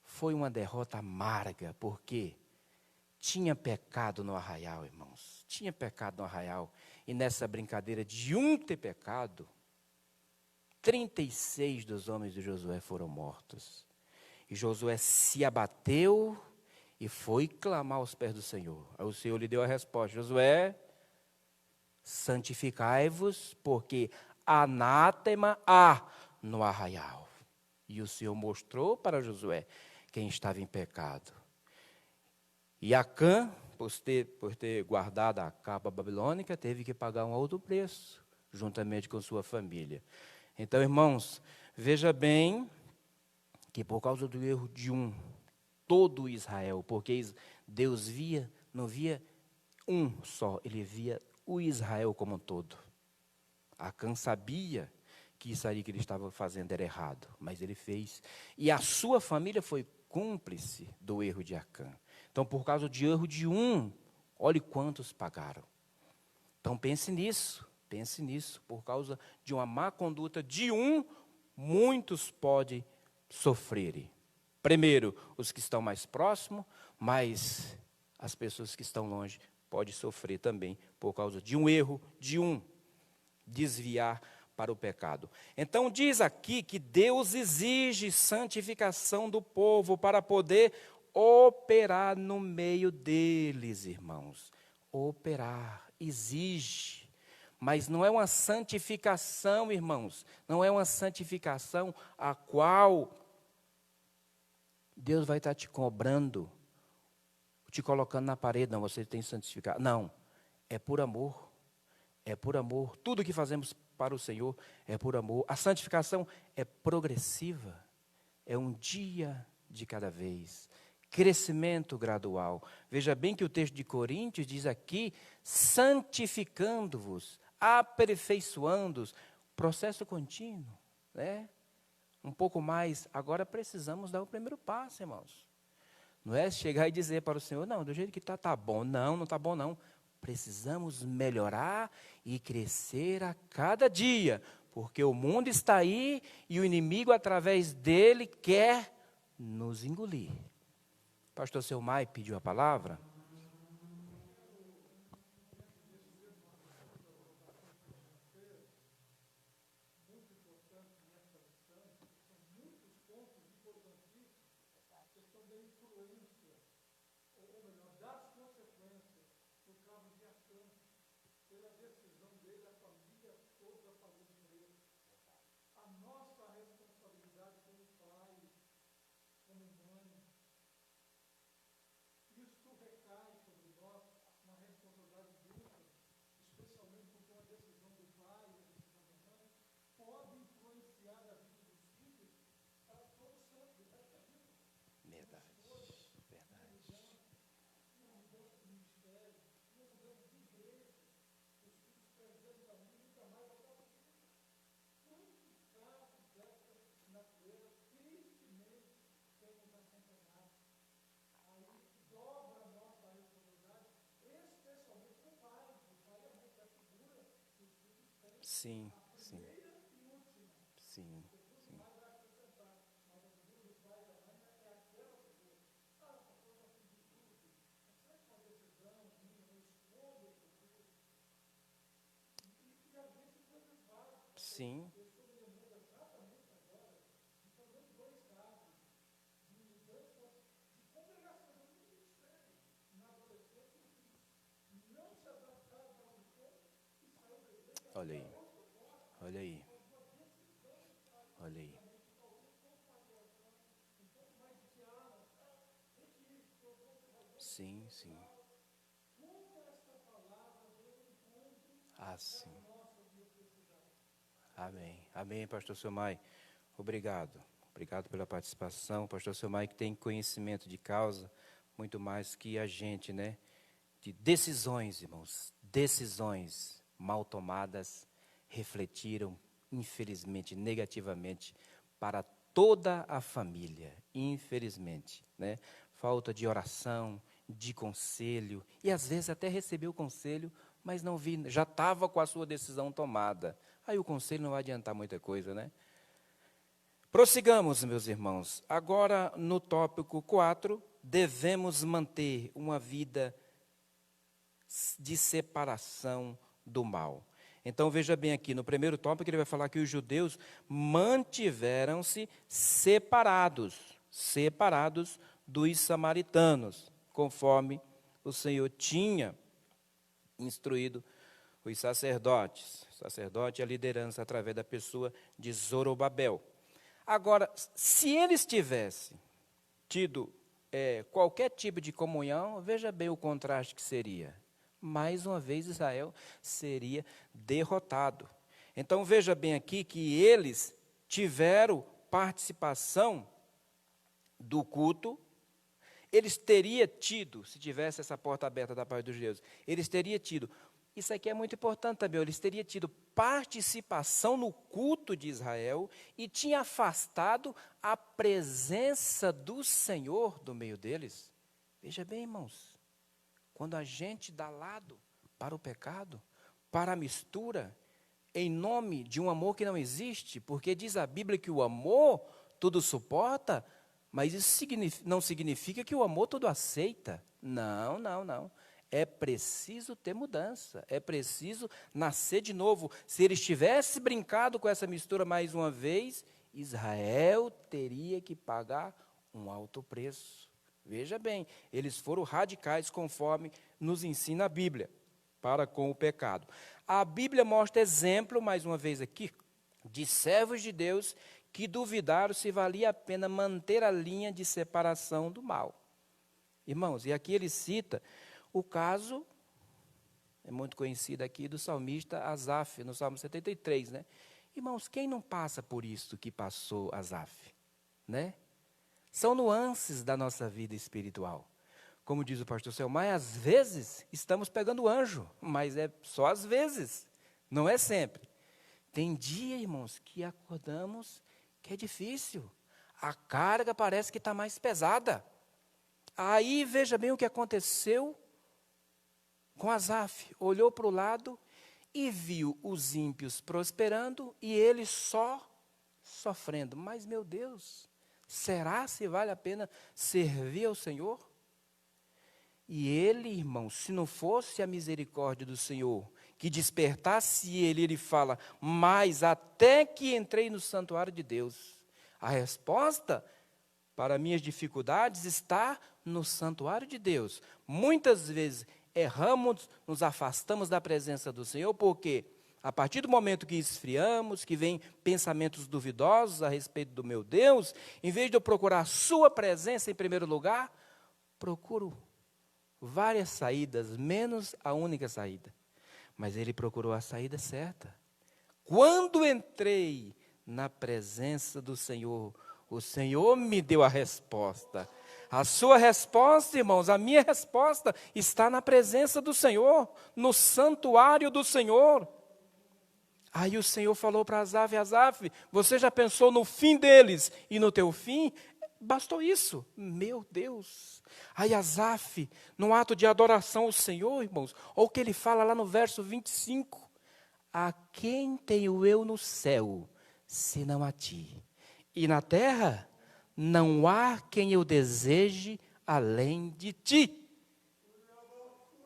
foi uma derrota amarga, porque tinha pecado no arraial, irmãos, tinha pecado no arraial, e nessa brincadeira de um ter pecado, 36 dos homens de Josué foram mortos. E Josué se abateu e foi clamar aos pés do Senhor. Aí o Senhor lhe deu a resposta: Josué, santificai-vos, porque anátema há no arraial. E o Senhor mostrou para Josué quem estava em pecado. E Acã, por ter guardado a capa babilônica, teve que pagar um alto preço, juntamente com sua família. Então, irmãos, veja bem que por causa do erro de todo Israel, porque Deus não via um só, ele via o Israel como um todo. Acã sabia que isso aí que ele estava fazendo era errado, mas ele fez. E a sua família foi cúmplice do erro de Acã. Então, por causa do erro de olhe quantos pagaram. Então, pense nisso, por causa de uma má conduta de muitos podem sofrerem. Primeiro, os que estão mais próximos, mas as pessoas que estão longe podem sofrer também por causa de um erro, desviar para o pecado. Então diz aqui que Deus exige santificação do povo para poder operar no meio deles, irmãos. Operar, exige. Mas não é uma santificação, irmãos, não é uma santificação a qual Deus vai estar te cobrando, te colocando na parede. Não, você tem que santificar. Não, é por amor. É por amor. Tudo que fazemos para o Senhor é por amor. A santificação é progressiva. É um dia de cada vez. Crescimento gradual. Veja bem que o texto de Coríntios diz aqui, santificando-vos, aperfeiçoando-os. Processo contínuo, né? Um pouco mais. Agora precisamos dar o primeiro passo, irmãos. Não é chegar e dizer para o Senhor, não, do jeito que está bom. Não está bom não. Precisamos melhorar e crescer a cada dia, porque o mundo está aí e o inimigo, através dele, quer nos engolir. Pastor Selmai pediu a palavra. Sim, sim, sim, sim. Sim. Olha aí, olha aí, olha aí. Sim, sim. Ah, sim. Amém. Amém, pastor Silmai. Obrigado. Obrigado pela participação. Pastor Silmai, que tem conhecimento de causa, muito mais que a gente, né? De decisões, irmãos. Decisões mal tomadas refletiram, infelizmente, negativamente para toda a família. Infelizmente, né? Falta de oração, de conselho, e às vezes até recebeu o conselho, mas não vi, já estava com a sua decisão tomada. Aí o conselho não vai adiantar muita coisa, né? Prossigamos, meus irmãos. Agora, no tópico 4, devemos manter uma vida de separação do mal. Então, veja bem aqui, no primeiro tópico, ele vai falar que os judeus mantiveram-se separados dos samaritanos, conforme o Senhor tinha instruído os sacerdotes. Sacerdote é a liderança através da pessoa de Zorobabel. Agora, se eles tivessem tido qualquer tipo de comunhão, veja bem o contraste que seria. Mais uma vez Israel seria derrotado. Então veja bem aqui que eles tiveram participação do culto. Eles teriam tido, se tivesse essa porta aberta da parte dos judeus, eles teriam tido, isso aqui é muito importante também, eles teriam tido participação no culto de Israel e tinha afastado a presença do Senhor do meio deles. Veja bem, irmãos, quando a gente dá lado para o pecado, para a mistura, em nome de um amor que não existe, porque diz a Bíblia que o amor tudo suporta, mas isso não significa que o amor tudo aceita. Não, não, não. É preciso ter mudança, é preciso nascer de novo. Se eles tivessem brincado com essa mistura mais uma vez, Israel teria que pagar um alto preço. Veja bem, eles foram radicais conforme nos ensina a Bíblia, para com o pecado. A Bíblia mostra exemplo, mais uma vez aqui, de servos de Deus que duvidaram se valia a pena manter a linha de separação do mal. Irmãos, e aqui ele cita o caso, é muito conhecido aqui, do salmista Asaf, no Salmo 73, né? Irmãos, quem não passa por isso que passou Asaf, né? São nuances da nossa vida espiritual. Como diz o pastor Selmai, às vezes estamos pegando anjo, mas é só às vezes, não é sempre. Tem dia, irmãos, que acordamos que é difícil. A carga parece que está mais pesada. Aí veja bem o que aconteceu com Asaf. Olhou para o lado e viu os ímpios prosperando e ele só sofrendo. Mas, meu Deus, será se vale a pena servir ao Senhor? E ele, irmão, se não fosse a misericórdia do Senhor, que despertasse ele fala, mas até que entrei no santuário de Deus. A resposta para minhas dificuldades está no santuário de Deus. Muitas vezes erramos, nos afastamos da presença do Senhor, porque a partir do momento que esfriamos, que vem pensamentos duvidosos a respeito do meu Deus, em vez de eu procurar a sua presença em primeiro lugar, procuro várias saídas, menos a única saída. Mas ele procurou a saída certa. Quando entrei na presença do Senhor, o Senhor me deu a resposta. A sua resposta, irmãos, a minha resposta está na presença do Senhor, no santuário do Senhor. Aí o Senhor falou para Asaf, Asaf, você já pensou no fim deles e no teu fim? Bastou isso, meu Deus. Aí Asaf, no ato de adoração ao Senhor, irmãos, olha o que ele fala lá no verso 25. A quem tenho eu no céu, senão a ti? E na terra, não há quem eu deseje além de ti.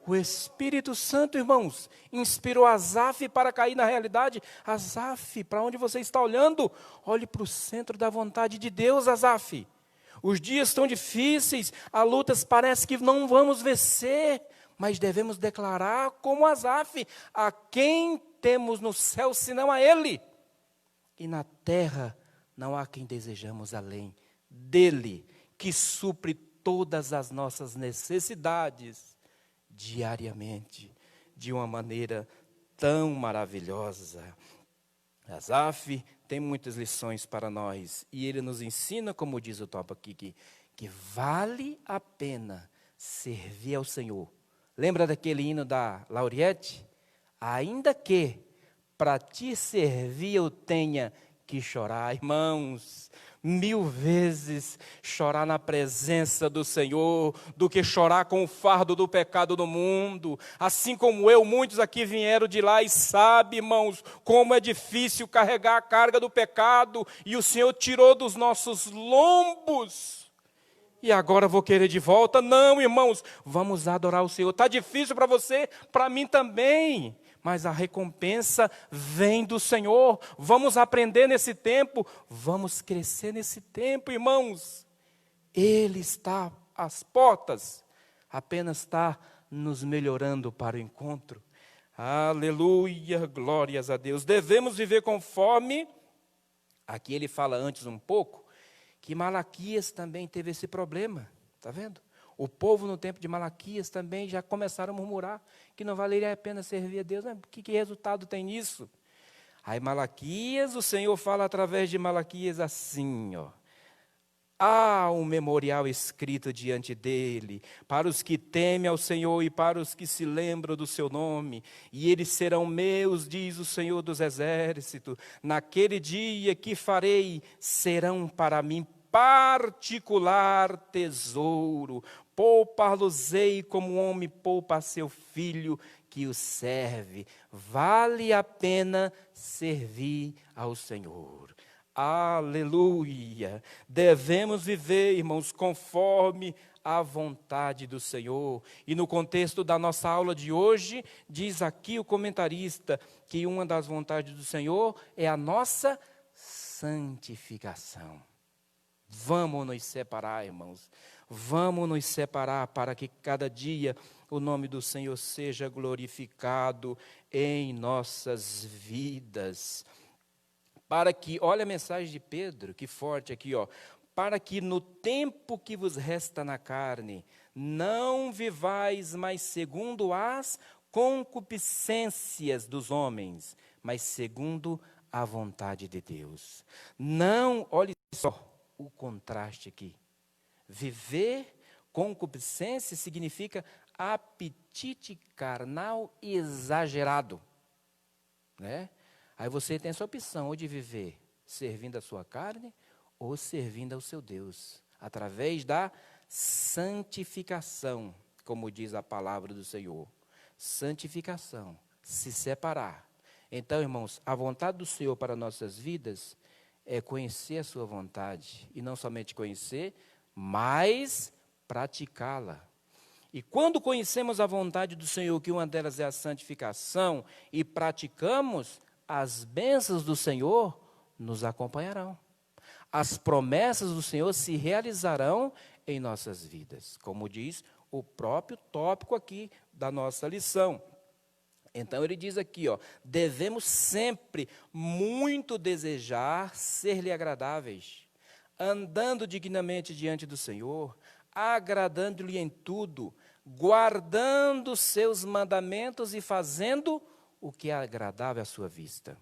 O Espírito Santo, irmãos, inspirou Asaf para cair na realidade. Asaf, para onde você está olhando? Olhe para o centro da vontade de Deus, Asaf. Os dias estão difíceis, as lutas parece que não vamos vencer, mas devemos declarar como Asaf: a quem temos no céu senão a Ele? E na terra não há quem desejamos além dele, que supre todas as nossas necessidades diariamente, de uma maneira tão maravilhosa. Asaf tem muitas lições para nós, e ele nos ensina, como diz o Topa aqui, que vale a pena servir ao Senhor. Lembra daquele hino da Lauriette? Ainda que para te servir eu tenha que chorar. Irmãos, 1000 vezes chorar na presença do Senhor do que chorar com o fardo do pecado no mundo. Assim como eu, muitos aqui vieram de lá e sabem, irmãos, como é difícil carregar a carga do pecado, e o Senhor tirou dos nossos lombos. E agora vou querer de volta? Não, irmãos, vamos adorar o Senhor. Está difícil para você? Para mim também. Mas a recompensa vem do Senhor. Vamos aprender nesse tempo, vamos crescer nesse tempo, irmãos. Ele está às portas, apenas está nos melhorando para o encontro. Aleluia, glórias a Deus. Devemos viver conforme, aqui ele fala antes um pouco, que Malaquias também teve esse problema, está vendo? O povo no tempo de Malaquias também já começaram a murmurar que não valeria a pena servir a Deus. Que resultado tem nisso? Aí Malaquias, o Senhor fala através de Malaquias assim, ó: há um memorial escrito diante dele, para os que temem ao Senhor e para os que se lembram do seu nome, e eles serão meus, diz o Senhor dos exércitos. Naquele dia que farei, serão para mim particular tesouro. Poupar-los-ei como um homem poupa a seu filho que o serve. Vale a pena servir ao Senhor. Aleluia! Devemos viver, irmãos, conforme a vontade do Senhor. E no contexto da nossa aula de hoje, diz aqui o comentarista que uma das vontades do Senhor é a nossa santificação. Vamos nos separar, irmãos. Vamos nos separar para que cada dia o nome do Senhor seja glorificado em nossas vidas. Para que, olha a mensagem de Pedro, que forte aqui, ó. Para que no tempo que vos resta na carne, não vivais mais segundo as concupiscências dos homens, mas segundo a vontade de Deus. Não, olhe só o contraste aqui. Viver concupiscência significa apetite carnal exagerado, né? Aí você tem essa opção, ou de viver servindo a sua carne, ou servindo ao seu Deus, através da santificação, como diz a palavra do Senhor. Santificação, se separar. Então, irmãos, a vontade do Senhor para nossas vidas é conhecer a sua vontade, e não somente conhecer, mas praticá-la. E quando conhecemos a vontade do Senhor, que uma delas é a santificação, e praticamos, as bênçãos do Senhor nos acompanharão. As promessas do Senhor se realizarão em nossas vidas, como diz o próprio tópico aqui da nossa lição. Então ele diz aqui, ó: devemos sempre muito desejar ser-lhe agradáveis, andando dignamente diante do Senhor, agradando-lhe em tudo, guardando seus mandamentos e fazendo o que é agradável à sua vista.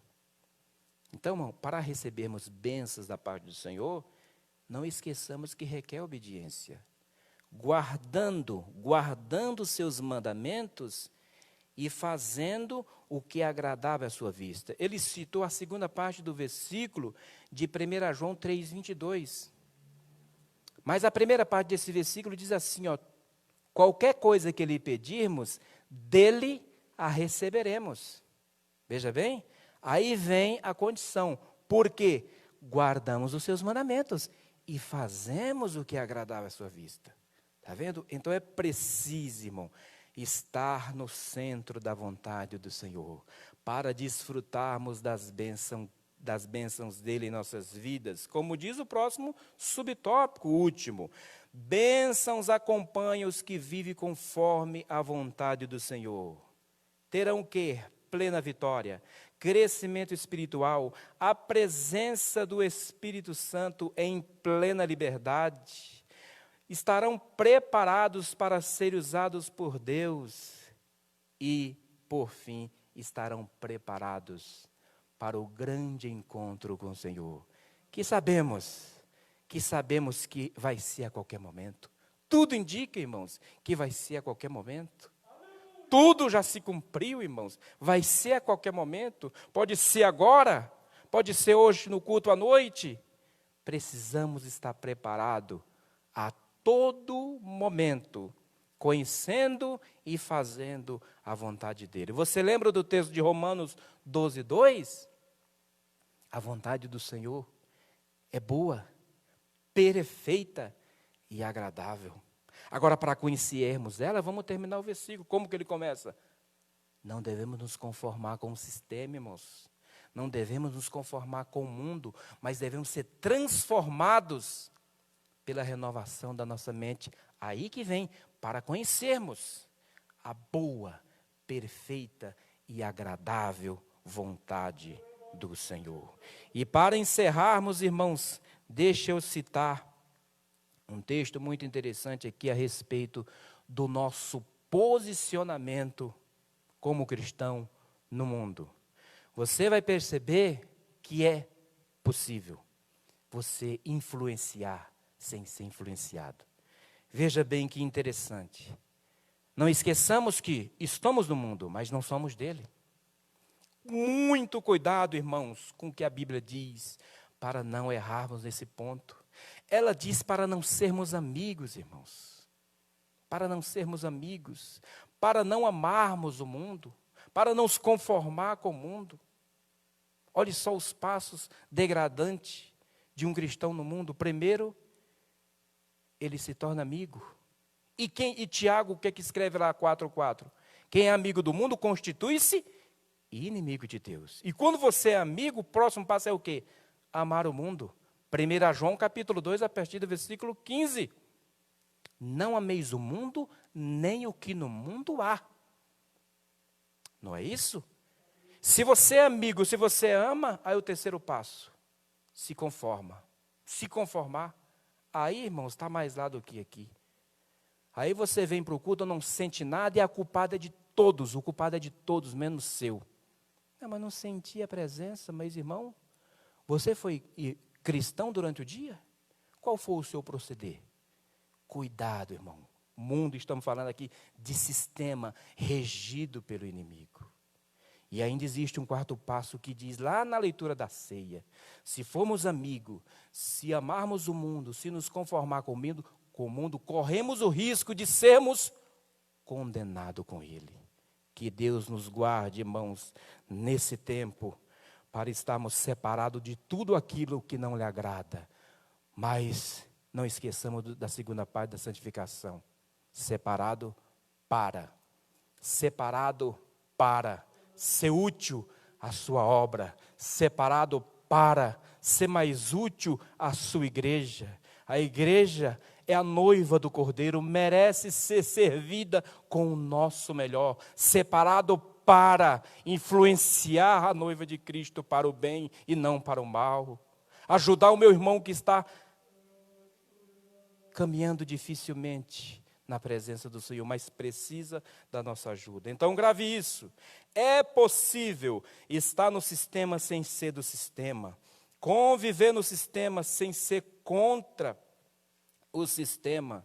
Então, irmão, para recebermos bênçãos da parte do Senhor, não esqueçamos que requer obediência. Guardando seus mandamentos e fazendo o que é agradável à sua vista. Ele citou a segunda parte do versículo de 1 João 3:22. Mas a primeira parte desse versículo diz assim, ó: qualquer coisa que lhe pedirmos, dele a receberemos. Veja bem, aí vem a condição, porque guardamos os seus mandamentos e fazemos o que é agradável à sua vista. Está vendo? Então é preciso, irmão, estar no centro da vontade do Senhor, para desfrutarmos das bênçãos dele em nossas vidas. Como diz o próximo subtópico, último: bênçãos acompanham os que vivem conforme a vontade do Senhor. Terão o quê? Plena vitória, crescimento espiritual, a presença do Espírito Santo em plena liberdade. Estarão preparados para serem usados por Deus e, por fim, estarão preparados para o grande encontro com o Senhor, que sabemos que vai ser a qualquer momento. Tudo indica, irmãos, que vai ser a qualquer momento. Tudo já se cumpriu, irmãos. Vai ser a qualquer momento. Pode ser agora, pode ser hoje no culto à noite. Precisamos estar preparados a todo momento, conhecendo e fazendo a vontade dele. Você lembra do texto de Romanos 12:2? A vontade do Senhor é boa, perfeita e agradável. Agora, para conhecermos ela, vamos terminar o versículo. Como que ele começa? Não devemos nos conformar com o sistema, irmãos. Não devemos nos conformar com o mundo, mas devemos ser transformados pela renovação da nossa mente. Aí que vem, para conhecermos a boa, perfeita e agradável vontade do Senhor. E para encerrarmos, irmãos, deixa eu citar um texto muito interessante aqui a respeito do nosso posicionamento como cristão no mundo. Você vai perceber que é possível você influenciar sem ser influenciado. Veja bem que interessante. Não esqueçamos que estamos no mundo, mas não somos dele. Muito cuidado, irmãos, com o que a Bíblia diz, para não errarmos nesse ponto. Ela diz para não sermos amigos, irmãos. Para não sermos amigos, para não amarmos o mundo, para não nos conformar com o mundo. Olhe só os passos degradantes de um cristão no mundo. Primeiro, ele se torna amigo. E Tiago, o que é que escreve lá 4:4? Quem é amigo do mundo constitui-se inimigo de Deus. E quando você é amigo, o próximo passo é o quê? Amar o mundo. 1 João capítulo 2, a partir do versículo 15. Não ameis o mundo, nem o que no mundo há. Não é isso? Se você é amigo, se você ama, aí o terceiro passo, se conforma. Se conformar, aí, irmãos, está mais lá do que aqui. Aí você vem para o culto, não sente nada e a culpada é de todos, o culpado é de todos, menos seu. Não, mas não senti a presença, mas irmão, você foi cristão durante o dia? Qual foi o seu proceder? Cuidado, irmão. Mundo, estamos falando aqui de sistema regido pelo inimigo. E ainda existe um quarto passo que diz lá na leitura da ceia: se formos amigos, se amarmos o mundo, se nos conformar com o mundo, corremos o risco de sermos condenados com ele. Que Deus nos guarde, irmãos, nesse tempo, para estarmos separados de tudo aquilo que não lhe agrada. Mas não esqueçamos da segunda parte da santificação. Separado para ser útil à sua obra, separado para ser mais útil à sua igreja. A igreja é a noiva do Cordeiro, merece ser servida com o nosso melhor, separado para influenciar a noiva de Cristo para o bem e não para o mal. Ajudar o meu irmão que está caminhando dificilmente na presença do Senhor, mas precisa da nossa ajuda. Então grave isso. É possível estar no sistema sem ser do sistema, conviver no sistema sem ser contra o sistema,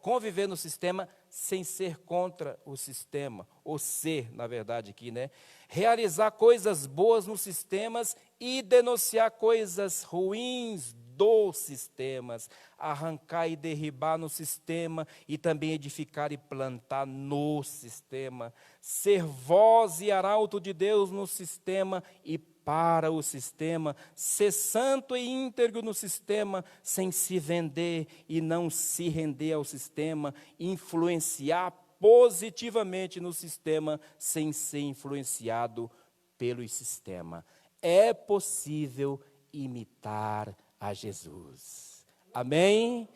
conviver no sistema sem ser contra o sistema, ou ser, na verdade, aqui, né? Realizar coisas boas nos sistemas e denunciar coisas ruins dos sistemas, arrancar e derribar no sistema e também edificar e plantar no sistema, ser voz e arauto de Deus no sistema e para o sistema, ser santo e íntegro no sistema, sem se vender e não se render ao sistema, influenciar positivamente no sistema sem ser influenciado pelo sistema. É possível imitar a Jesus. Amém?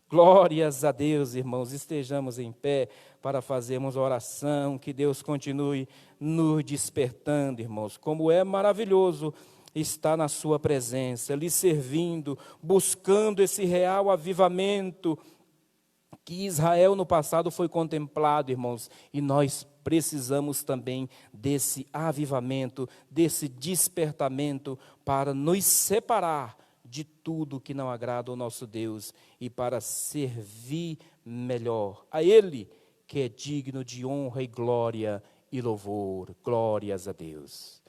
Glórias a Deus, irmãos. Estejamos em pé para fazermos oração. Que Deus continue nos despertando, irmãos. Como é maravilhoso estar na sua presença, lhe servindo, buscando esse real avivamento que Israel no passado foi contemplado, irmãos, e nós precisamos também desse avivamento, desse despertamento para nos separar de tudo que não agrada ao nosso Deus e para servir melhor a Ele, que é digno de honra e glória e louvor. Glórias a Deus.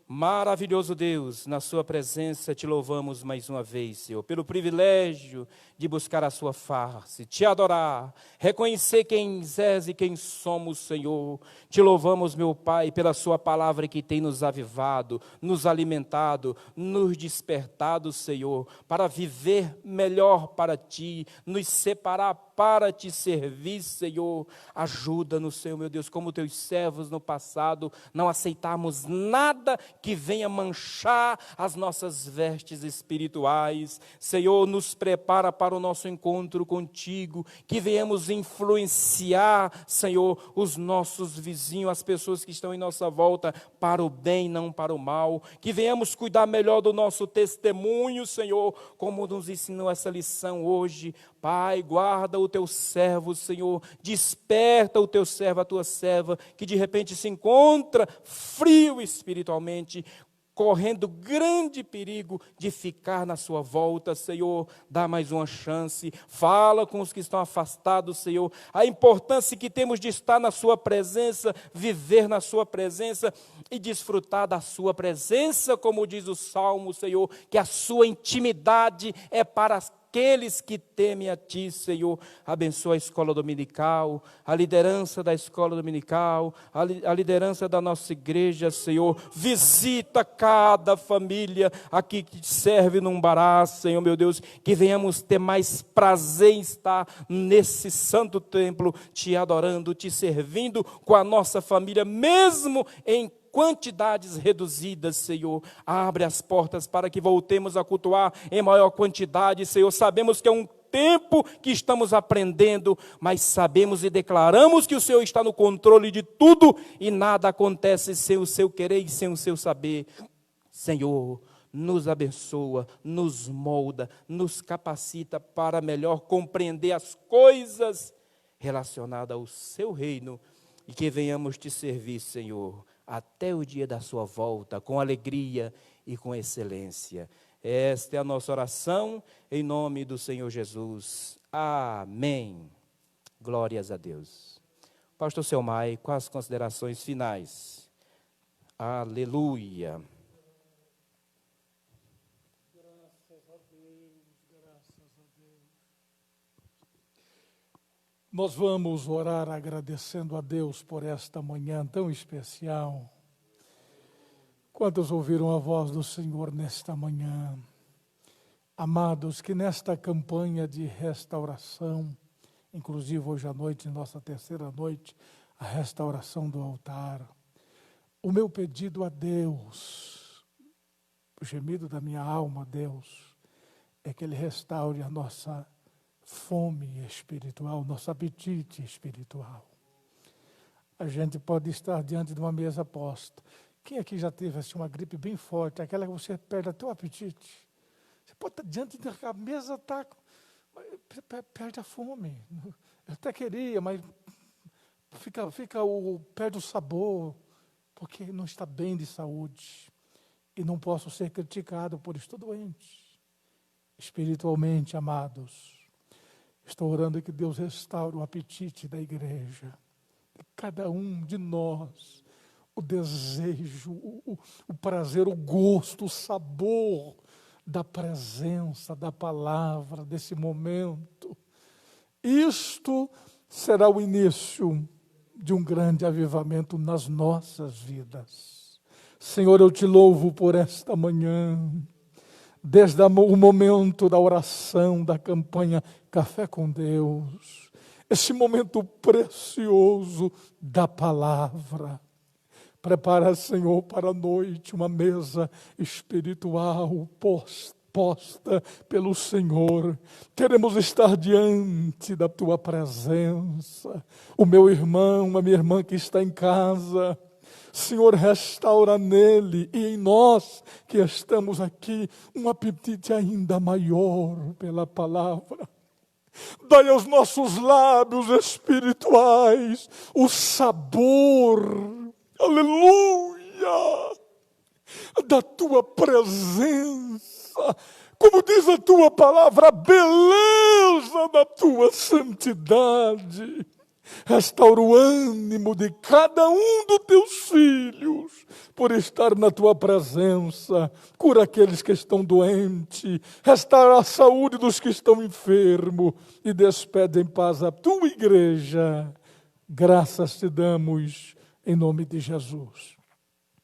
Maravilhoso Deus, na sua presença te louvamos mais uma vez, Senhor, pelo privilégio de buscar a sua face, te adorar, reconhecer quem és e quem somos, Senhor. Te louvamos, meu Pai, pela sua palavra que tem nos avivado, nos alimentado, nos despertado, Senhor, para viver melhor para ti, nos separar para te servir, Senhor. Ajuda-nos, Senhor, meu Deus, como teus servos no passado, não aceitarmos nada que venha manchar as nossas vestes espirituais. Senhor, nos prepara para o nosso encontro contigo, que venhamos influenciar, Senhor, os nossos vizinhos, as pessoas que estão em nossa volta, para o bem, não para o mal, que venhamos cuidar melhor do nosso testemunho, Senhor, como nos ensinou essa lição hoje. Pai, guarda o teu servo, Senhor, desperta o teu servo, a tua serva, que de repente se encontra frio espiritualmente, correndo grande perigo de ficar na sua volta, Senhor. Dá mais uma chance, fala com os que estão afastados, Senhor, a importância que temos de estar na sua presença, viver na sua presença e desfrutar da sua presença, como diz o Salmo, Senhor, que a sua intimidade é para aqueles que temem a Ti, Senhor. Abençoa a escola dominical, a liderança da escola dominical, a liderança da nossa igreja, Senhor. Visita cada família aqui que te serve num bará, Senhor, meu Deus, que venhamos ter mais prazer em estar nesse santo templo, Te adorando, Te servindo com a nossa família, mesmo em quantidades reduzidas, Senhor. Abre as portas para que voltemos a cultuar em maior quantidade, Senhor. Sabemos que é um tempo que estamos aprendendo, mas sabemos e declaramos que o Senhor está no controle de tudo e nada acontece sem o seu querer e sem o seu saber. Senhor, nos abençoa, nos molda, nos capacita para melhor compreender as coisas relacionadas ao seu reino e que venhamos te servir, Senhor, até o dia da sua volta, com alegria e com excelência. Esta é a nossa oração, em nome do Senhor Jesus. Amém. Glórias a Deus. Pastor Selmai, com as considerações finais. Aleluia. Graças a Deus, graças a Deus. Nós vamos orar agradecendo a Deus por esta manhã tão especial. Quantos ouviram a voz do Senhor nesta manhã? Amados, que nesta campanha de restauração, inclusive hoje à noite, nossa terceira noite, a restauração do altar, o meu pedido a Deus, o gemido da minha alma a Deus, é que Ele restaure a nossa fome espiritual, nosso apetite espiritual. A gente pode estar diante de uma mesa posta. Quem aqui já teve assim, uma gripe bem forte, aquela que você perde até o apetite? Você pode estar diante da mesa, perde a fome. Eu até queria, mas perde o sabor, porque não está bem de saúde. E não posso ser criticado por estar doente. Espiritualmente, amados, estou orando que Deus restaure o apetite da igreja. Cada um de nós, o desejo, o prazer, o gosto, o sabor da presença, da palavra, desse momento. Isto será o início de um grande avivamento nas nossas vidas. Senhor, eu te louvo por esta manhã. Desde o momento da oração, da campanha Café com Deus, esse momento precioso da palavra. Prepara, Senhor, para a noite uma mesa espiritual posta pelo Senhor. Queremos estar diante da Tua presença. O meu irmão, a minha irmã que está em casa, Senhor, restaura nele e em nós que estamos aqui um apetite ainda maior pela palavra. Dai aos nossos lábios espirituais o sabor, aleluia, da Tua presença. Como diz a Tua palavra, a beleza da Tua santidade. Restaura o ânimo de cada um dos Teus filhos por estar na Tua presença. Cura aqueles que estão doentes. Restaura a saúde dos que estão enfermos. E despede em paz a Tua igreja. Graças Te damos em nome de Jesus.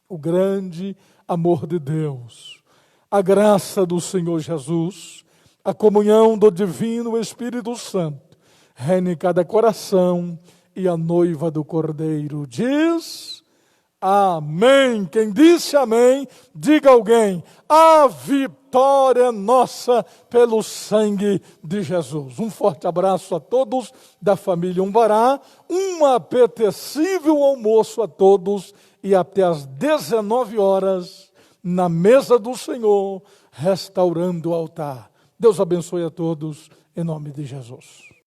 O grande amor de Deus, a graça do Senhor Jesus, a comunhão do Divino Espírito Santo, reine em cada coração, e a noiva do Cordeiro diz amém. Quem disse amém, diga alguém: a vitória é nossa pelo sangue de Jesus. Um forte abraço a todos da família Umbará, um apetecível almoço a todos, e até às 19 horas, na mesa do Senhor, restaurando o altar. Deus abençoe a todos, em nome de Jesus.